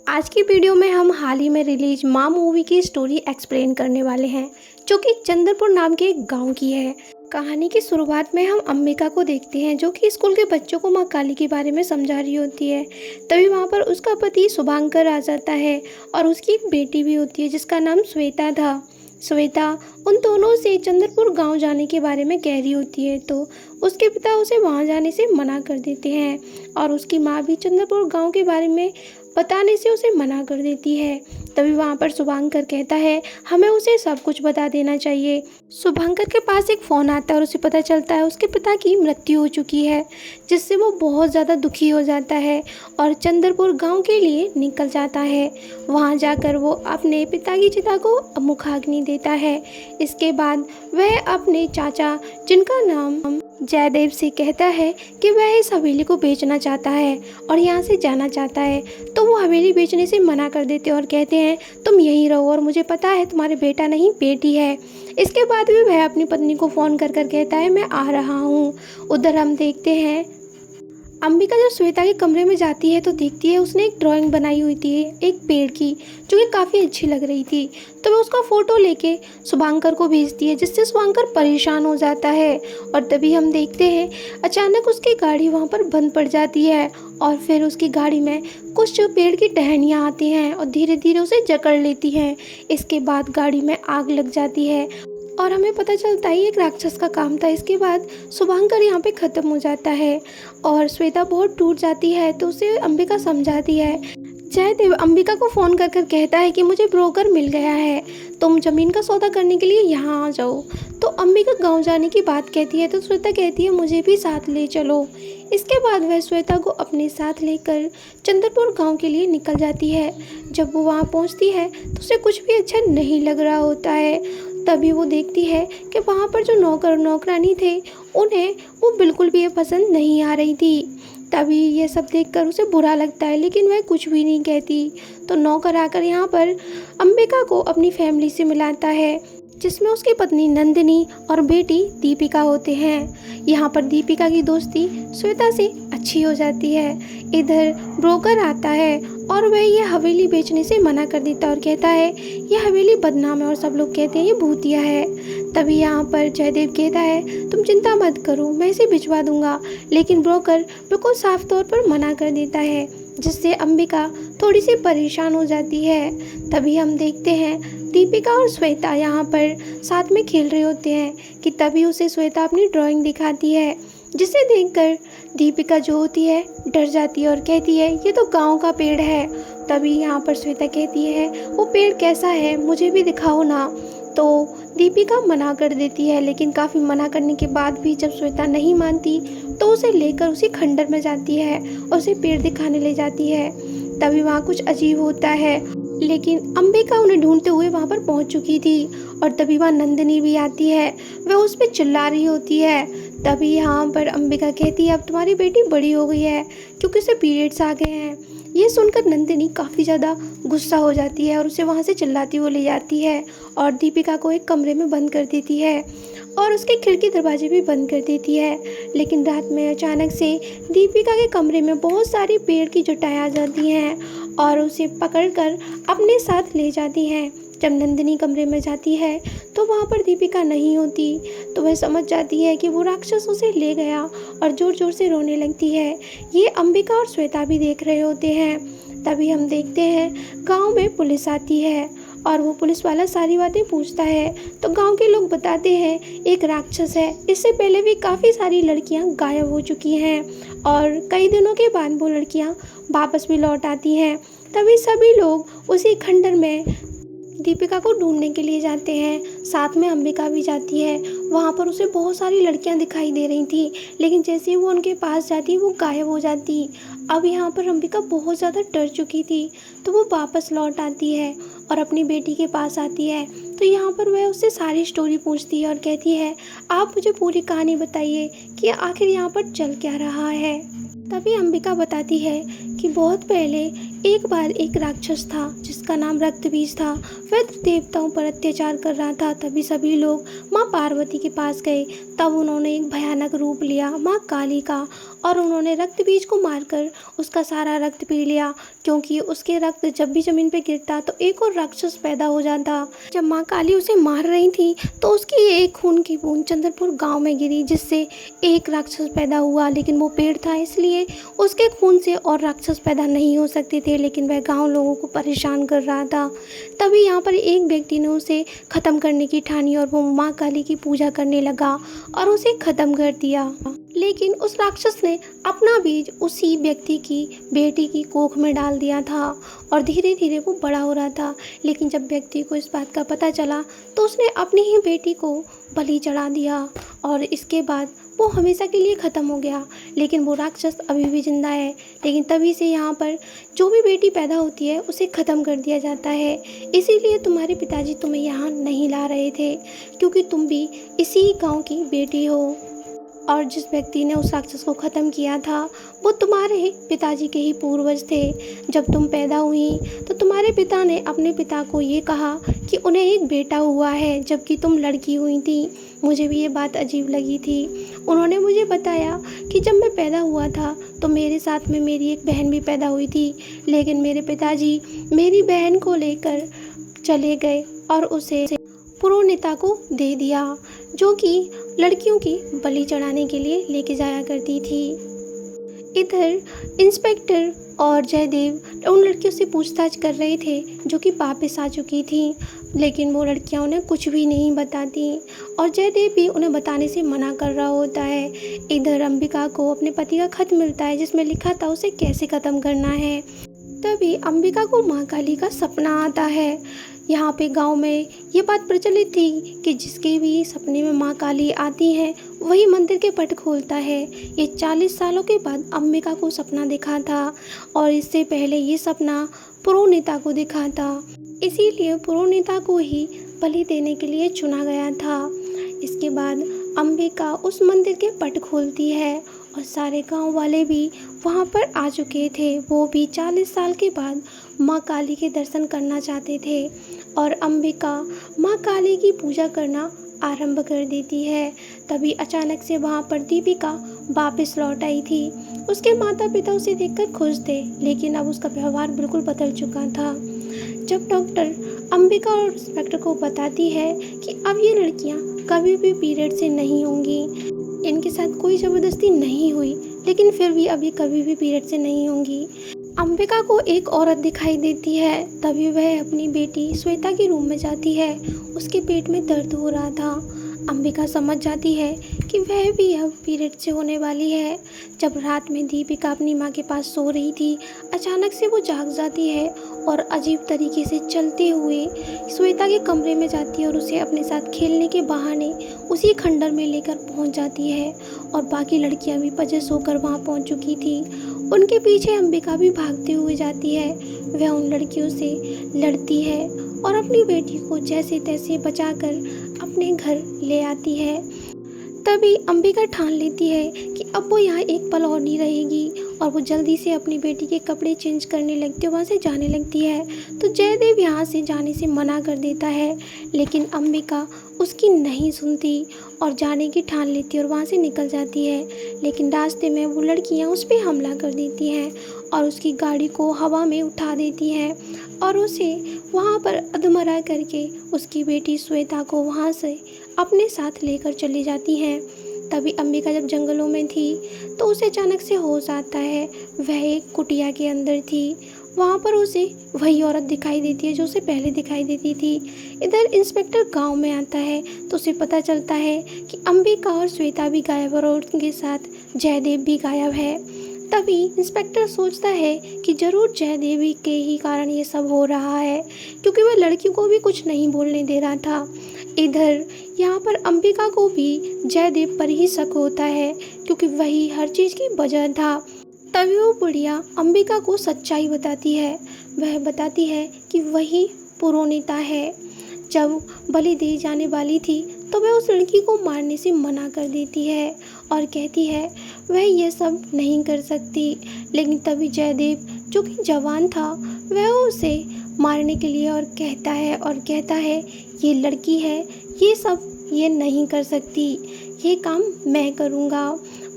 आज की वीडियो में हम हाल ही में रिलीज माँ मूवी की स्टोरी एक्सप्लेन करने वाले हैं, जो कि चंद्रपुर नाम के एक गांव की है। कहानी की शुरुआत में हम अंबिका को देखते हैं, जो कि स्कूल के बच्चों को माँ काली के बारे में समझा रही होती है। तभी वहाँ पर उसका पति शुभांकर आ जाता है और उसकी एक बेटी भी होती है जिसका नाम श्वेता था। श्वेता उन दोनों से चंद्रपुर गांव जाने के बारे में कह रही होती है, तो उसके पिता उसे वहां जाने से मना कर देते हैं और उसकी माँ भी चंद्रपुर गांव के बारे में बताने से उसे मना कर देती है। तभी वहाँ पर शुभांकर कहता है हमें उसे सब कुछ बता देना चाहिए। शुभांकर के पास एक फ़ोन आता है और उसे पता चलता है उसके पिता की मृत्यु हो चुकी है, जिससे वो बहुत ज़्यादा दुखी हो जाता है और चंद्रपुर गांव के लिए निकल जाता है। वहाँ जाकर वो अपने पिता की चिता को मुखाग्नि देता है। इसके बाद वह अपने चाचा, जिनका नाम जयदेव, से कहता है कि वह इस हवेली को बेचना चाहता है और यहाँ से जाना चाहता है। तो वो हवेली बेचने से मना कर देते और कहते हैं तुम यहीं रहो और मुझे पता है तुम्हारे बेटा नहीं बेटी है। इसके बाद भी वह अपनी पत्नी को फ़ोन कर कर कहता है मैं आ रहा हूँ। उधर हम देखते हैं अंबिका जब श्वेता के कमरे में जाती है तो देखती है उसने एक ड्राइंग बनाई हुई थी एक पेड़ की, जो कि काफ़ी अच्छी लग रही थी। तो वह उसका फ़ोटो लेके शुभांकर को भेजती है, जिससे शुभांकर परेशान हो जाता है। और तभी हम देखते हैं अचानक उसकी गाड़ी वहाँ पर बंद पड़ जाती है और फिर उसकी गाड़ी में कुछ पेड़ की टहनियाँ आती हैं और धीरे धीरे उसे जकड़ लेती हैं। इसके बाद गाड़ी में आग लग जाती है और हमें पता चलता है एक राक्षस का काम था। इसके बाद शुभांकर यहाँ पे ख़त्म हो जाता है और श्वेता बहुत टूट जाती है, तो उसे अंबिका समझाती है। जयदेव अंबिका को फ़ोन कर कर कहता है कि मुझे ब्रोकर मिल गया है, तुम ज़मीन का सौदा करने के लिए यहाँ आ जाओ। तो अंबिका गांव जाने की बात कहती है, तो श्वेता कहती है मुझे भी साथ ले चलो। इसके बाद वह श्वेता को अपने साथ लेकर चंद्रपुर गांव के लिए निकल जाती है। जब वो वहाँ पहुँचती है तो उसे कुछ भी अच्छा नहीं लग रहा होता है। तभी वो देखती है कि वहाँ पर जो नौकर नौकरानी थे उन्हें वो बिल्कुल भी ये पसंद नहीं आ रही थी। तभी ये सब देखकर उसे बुरा लगता है, लेकिन वह कुछ भी नहीं कहती। तो नौकर आकर यहाँ पर अंबिका को अपनी फैमिली से मिलाता है, जिसमें उसकी पत्नी नंदिनी और बेटी दीपिका होते हैं। यहाँ पर दीपिका की दोस्ती श्वेता से अच्छी हो जाती है। इधर ब्रोकर आता है और वह ये हवेली बेचने से मना कर देता है और कहता है ये हवेली बदनाम है और सब लोग कहते हैं ये भूतिया है। तभी यहाँ पर जयदेव कहता है तुम चिंता मत करो, मैं इसे भिजवा दूंगा। लेकिन ब्रोकर बिल्कुल साफ तौर पर मना कर देता है, जिससे अंबिका थोड़ी सी परेशान हो जाती है। तभी हम देखते हैं दीपिका और श्वेता यहाँ पर साथ में खेल रहे होते हैं कि तभी उसे श्वेता अपनी ड्राइंग दिखाती है, जिसे देखकर दीपिका जो होती है डर जाती है और कहती है ये तो गांव का पेड़ है। तभी यहाँ पर श्वेता कहती है वो पेड़ कैसा है मुझे भी दिखाओ ना। तो दीपिका मना कर देती है, लेकिन काफ़ी मना करने के बाद भी जब श्वेता नहीं मानती तो उसे लेकर उसी खंडर में जाती है और उसे पेड़ दिखाने ले जाती है। तभी वहाँ कुछ अजीब होता है, लेकिन अंबिका उन्हें ढूंढते हुए वहाँ पर पहुँच चुकी थी और तभी वहाँ नंदिनी भी आती है। वह उस पर चिल्ला रही होती है। तभी यहाँ पर अंबिका कहती है अब तुम्हारी बेटी बड़ी हो गई है क्योंकि उसे पीरियड्स आ गए हैं। ये सुनकर नंदिनी काफ़ी ज़्यादा गुस्सा हो जाती है और उसे वहाँ से चिल्लाती हुई ले जाती है और दीपिका को एक कमरे में बंद कर देती है और उसके खिड़की दरवाजे भी बंद कर देती है। लेकिन रात में अचानक से दीपिका के कमरे में बहुत सारी पेड़ की जुटाएं आ जाती हैं और उसे पकड़कर अपने साथ ले जाती हैं। जब नंदिनी कमरे में जाती है तो वहाँ पर दीपिका नहीं होती, तो वह समझ जाती है कि वो राक्षस उसे ले गया और ज़ोर ज़ोर से रोने लगती है। ये अंबिका और श्वेता भी देख रहे होते हैं। तभी हम देखते हैं गांव में पुलिस आती है और वो पुलिस वाला सारी बातें पूछता है, तो गांव के लोग बताते हैं एक राक्षस है। इससे पहले भी काफ़ी सारी लड़कियां गायब हो चुकी हैं और कई दिनों के बाद वो लड़कियां वापस भी लौट आती हैं। तभी सभी लोग उसी खंडर में दीपिका को ढूंढने के लिए जाते हैं, साथ में अंबिका भी जाती है। वहाँ पर उसे बहुत सारी लड़कियाँ दिखाई दे रही थी, लेकिन जैसे ही वो उनके पास जाती वो गायब हो जाती। अब यहाँ पर अंबिका बहुत ज़्यादा डर चुकी थी, तो वो वापस लौट आती है और अपनी बेटी के पास आती है। तो यहाँ पर वह उससे सारी स्टोरी पूछती है और कहती है आप मुझे पूरी कहानी बताइए कि आखिर यहाँ पर चल क्या रहा है। तभी अंबिका बताती है कि बहुत पहले एक बार एक राक्षस था जिसका नाम रक्तबीज था। वह देवताओं पर अत्याचार कर रहा था। तभी सभी लोग माँ पार्वती के पास गए। तब उन्होंने एक भयानक रूप लिया माँ काली का और उन्होंने रक्त बीज को मारकर उसका सारा रक्त पी लिया, क्योंकि उसके रक्त जब भी ज़मीन पे गिरता तो एक और राक्षस पैदा हो जाता। जब माँ काली उसे मार रही थी तो उसकी एक खून की बूंद चंद्रपुर गांव में गिरी, जिससे एक राक्षस पैदा हुआ। लेकिन वो पेड़ था, इसलिए उसके खून से और राक्षस पैदा नहीं हो सकते थे, लेकिन वह गांव लोगों को परेशान कर रहा था। तभी यहाँ पर एक व्यक्ति ने उसे ख़त्म करने की ठानी और वो माँ काली की पूजा करने लगा और उसे ख़त्म कर दिया। लेकिन उस राक्षस ने अपना बीज उसी व्यक्ति की बेटी की कोख में डाल दिया था और धीरे धीरे वो बड़ा हो रहा था। लेकिन जब व्यक्ति को इस बात का पता चला तो उसने अपनी ही बेटी को बलि चढ़ा दिया और इसके बाद वो हमेशा के लिए ख़त्म हो गया। लेकिन वो राक्षस अभी भी जिंदा है। लेकिन तभी से यहाँ पर जो भी बेटी पैदा होती है उसे ख़त्म कर दिया जाता है। इसीलिए तुम्हारे पिताजी तुम्हें यहाँ नहीं ला रहे थे, क्योंकि तुम भी इसी गांव की बेटी हो। और जिस व्यक्ति ने उस राक्षस को ख़त्म किया था वो तुम्हारे पिताजी के ही पूर्वज थे। जब तुम पैदा हुई तो तुम्हारे पिता ने अपने पिता को ये कहा कि उन्हें एक बेटा हुआ है, जबकि तुम लड़की हुई थी। मुझे भी ये बात अजीब लगी थी। उन्होंने मुझे बताया कि जब मैं पैदा हुआ था तो मेरे साथ में मेरी एक बहन भी पैदा हुई थी, लेकिन मेरे पिताजी मेरी बहन को लेकर चले गए और उसे पुरोहिता को दे दिया, जो कि लड़कियों की बलि चढ़ाने के लिए लेके जाया करती थी। इधर इंस्पेक्टर और जयदेव उन लड़कियों से पूछताछ कर रहे थे जो कि वापस आ चुकी थी, लेकिन वो लड़कियां उन्हें कुछ भी नहीं बताती और जयदेव भी उन्हें बताने से मना कर रहा होता है। इधर अंबिका को अपने पति का खत मिलता है जिसमें लिखा था उसे कैसे ख़त्म करना है। तभी अंबिका को माँ काली का सपना आता है। यहाँ पे गांव में ये बात प्रचलित थी कि जिसके भी सपने में माँ काली आती हैं वही मंदिर के पट खोलता है। ये 40 सालों के बाद अंबिका को सपना दिखा था और इससे पहले ये सपना पुरोहिता को दिखा था, इसीलिए पुरोहिता को ही बलि देने के लिए चुना गया था। इसके बाद अंबिका उस मंदिर के पट खोलती है और सारे गांव वाले भी वहां पर आ चुके थे। वो भी 40 साल के बाद माँ काली के दर्शन करना चाहते थे और अंबिका माँ काली की पूजा करना आरंभ कर देती है। तभी अचानक से वहाँ पर दीपिका वापस लौट आई थी। उसके माता पिता उसे देखकर खुश थे, लेकिन अब उसका व्यवहार बिल्कुल बदल चुका था। जब डॉक्टर अंबिका और इंस्पेक्टर को बताती है कि अब ये लड़कियाँ कभी भी पीरियड से नहीं होंगी, इनके साथ कोई ज़बरदस्ती नहीं हुई, लेकिन फिर भी अब ये कभी भी पीरियड से नहीं होंगी। अंबिका को एक औरत दिखाई देती है। तभी वह अपनी बेटी श्वेता के रूम में जाती है। उसके पेट में दर्द हो रहा था। अंबिका समझ जाती है कि वह भी अब पीरियड से होने वाली है। जब रात में दीपिका अपनी माँ के पास सो रही थी, अचानक से वो जाग जाती है और अजीब तरीके से चलते हुए श्वेता के कमरे में जाती है और उसे अपने साथ खेलने के बहाने उसी खंडर में लेकर पहुंच जाती है। और बाकी लड़कियां भी पजेस होकर वहां पहुंच चुकी थी। उनके पीछे अंबिका भी भागते हुए जाती है। वह उन लड़कियों से लड़ती है और अपनी बेटी को जैसे तैसे बचाकर अपने घर ले आती है। तभी अंबिका ठान लेती है कि अब वो यहाँ एक पल और नहीं रहेगी और वो जल्दी से अपनी बेटी के कपड़े चेंज करने लगती है, वहाँ से जाने लगती है। तो जयदेव यहाँ से जाने से मना कर देता है, लेकिन अंबिका उसकी नहीं सुनती और जाने की ठान लेती है और वहाँ से निकल जाती है। लेकिन रास्ते में वो लड़कियाँ उस पर हमला कर देती हैं और उसकी गाड़ी को हवा में उठा देती हैं और उसे वहाँ पर अधमरा करके उसकी बेटी श्वेता को वहाँ से अपने साथ लेकर चली जाती हैं। तभी अंबिका जब जंगलों में थी तो उसे अचानक से होश आता है। वह एक कुटिया के अंदर थी। वहाँ पर उसे वही औरत दिखाई देती है जो उसे पहले दिखाई देती थी। इधर इंस्पेक्टर गांव में आता है तो उसे पता चलता है कि अंबिका और श्वेता भी गायब और उनके साथ जयदेव भी गायब है। तभी इंस्पेक्टर सोचता है कि जरूर जयदेवी के ही कारण ये सब हो रहा है, क्योंकि वह लड़कियों को भी कुछ नहीं बोलने दे रहा था। इधर यहाँ पर अंबिका को भी जयदेव पर ही शक होता है, क्योंकि वही हर चीज़ की वजह था। तभी वो बुढ़िया अंबिका को सच्चाई बताती है। वह बताती है कि वही पुरोहिता है। जब बलि दी जाने वाली थी तो वह उस लड़की को मारने से मना कर देती है और कहती है वह ये सब नहीं कर सकती। लेकिन तभी जयदेव जो कि जवान था वह उसे मारने के लिए और कहता है ये लड़की है, ये सब ये नहीं कर सकती, ये काम मैं करूँगा।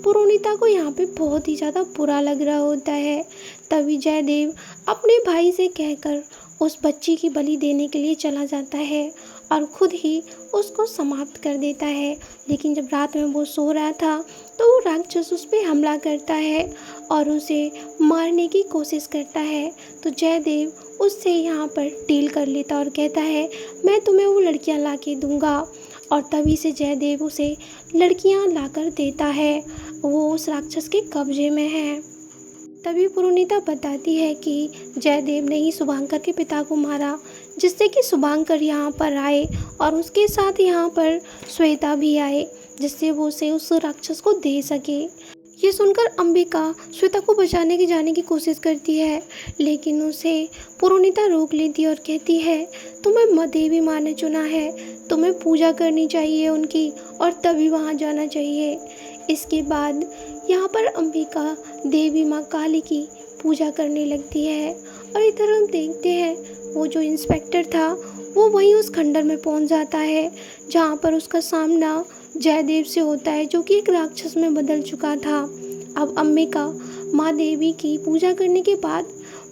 पुरोनिता को यहाँ पे बहुत ही ज़्यादा बुरा लग रहा होता है। तभी जयदेव अपने भाई से कहकर उस बच्ची की बलि देने के लिए चला जाता है और खुद ही उसको समाप्त कर देता है। लेकिन जब रात में वो सो रहा था तो वो राक्षस उस पर हमला करता है और उसे मारने की कोशिश करता है। तो जयदेव उससे यहाँ पर डील कर लेता और कहता है, मैं तुम्हें वो लड़कियाँ ला के दूँगा। और तभी से जयदेव उसे लड़कियाँ लाकर देता है। वो उस राक्षस के कब्जे में है। तभी पुरोनिता बताती है कि जयदेव ने ही शुभांकर के पिता को मारा, जिससे कि शुभांकर यहाँ पर आए और उसके साथ यहाँ पर श्वेता भी आए, जिससे वो उसे उस राक्षस को दे सके। ये सुनकर अंबिका श्वेता को बचाने की जाने की कोशिश करती है, लेकिन उसे पुरोनिता रोक लेती है और कहती है, तुम्हें देवी माँ ने चुना है, तुम्हें पूजा करनी चाहिए उनकी और तभी वहाँ जाना चाहिए। इसके बाद यहाँ पर अंबिका देवी माँ काली की पूजा करने लगती है। और इधर हम देखते हैं वो जो इंस्पेक्टर था वो वहीं उस खंडर में पहुँच जाता है, जहाँ पर उसका सामना जयदेव से होता है, जो कि एक राक्षस में बदल चुका था। अब अंबिका माँ देवी की पूजा करने के बाद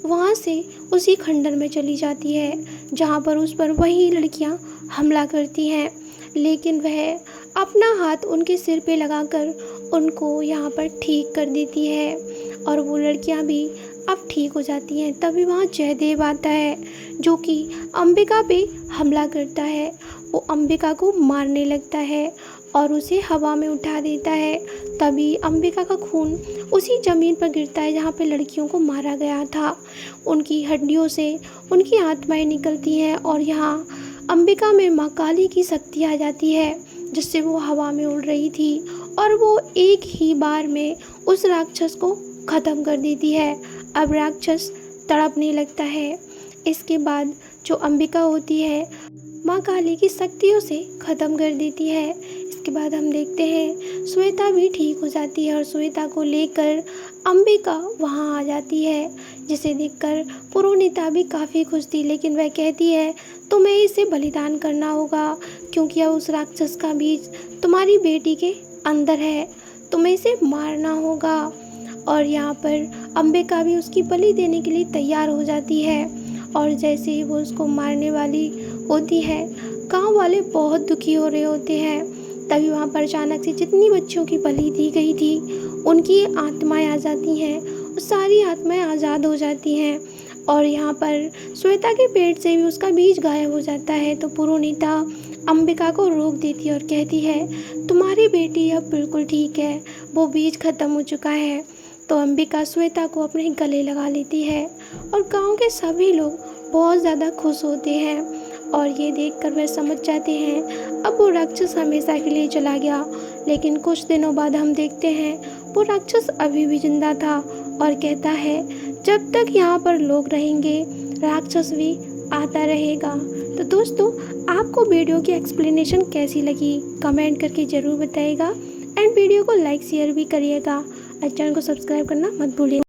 वहाँ से उसी खंडर में चली जाती है, जहाँ पर उस पर वही लड़कियाँ हमला करती हैं। लेकिन वह अपना हाथ उनके सिर पे लगाकर उनको यहाँ पर ठीक कर देती है और वो लड़कियाँ भी अब ठीक हो जाती हैं। तभी वहाँ जयदेव आता है, जो कि अंबिका पे हमला करता है। वो अंबिका को मारने लगता है और उसे हवा में उठा देता है। तभी अंबिका का खून उसी ज़मीन पर गिरता है जहाँ पे लड़कियों को मारा गया था। उनकी हड्डियों से उनकी आत्माएं निकलती हैं और यहाँ अंबिका में माँ काली की शक्ति आ जाती है, जिससे वो हवा में उड़ रही थी और वो एक ही बार में उस राक्षस को ख़त्म कर देती है। अब राक्षस तड़पने लगता है। इसके बाद जो अंबिका होती है माँ काली की शक्तियों से ख़त्म कर देती है। इसके बाद हम देखते हैं श्वेता भी ठीक हो जाती है और श्वेता को लेकर अंबिका वहाँ आ जाती है, जिसे देखकर पुरोनिता भी काफ़ी खुश थी। लेकिन वह कहती है, तुम्हें इसे बलिदान करना होगा, क्योंकि अब उस राक्षस का बीज तुम्हारी बेटी के अंदर है, तुम्हें इसे मारना होगा। और यहाँ पर अंबिका भी उसकी बलि देने के लिए तैयार हो जाती है और जैसे ही वो उसको मारने वाली होती है, गांव वाले बहुत दुखी हो रहे होते हैं। तभी वहाँ पर अचानक से जितनी बच्चियों की बलि दी गई थी उनकी आत्माएं आ जाती हैं और सारी आत्माएं आज़ाद हो जाती हैं और यहाँ पर श्वेता के पेट से भी उसका बीज गायब हो जाता है। तो पुरोनिता अंबिका को रोक देती है और कहती है, तुम्हारी बेटी अब बिल्कुल ठीक है, वो बीज खत्म हो चुका है। तो अंबिका श्वेता को अपने गले लगा लेती है और गांव के सभी लोग बहुत ज़्यादा खुश होते हैं और ये देखकर वह समझ जाते हैं अब वो राक्षस हमेशा के लिए चला गया। लेकिन कुछ दिनों बाद हम देखते हैं वो राक्षस अभी भी जिंदा था और कहता है, जब तक यहाँ पर लोग रहेंगे राक्षस भी आता रहेगा। तो दोस्तों, आपको वीडियो की एक्सप्लेनेशन कैसी लगी कमेंट करके ज़रूर बताइएगा एंड वीडियो को लाइक शेयर भी करिएगा और चैनल को सब्सक्राइब करना मत भूलिएगा।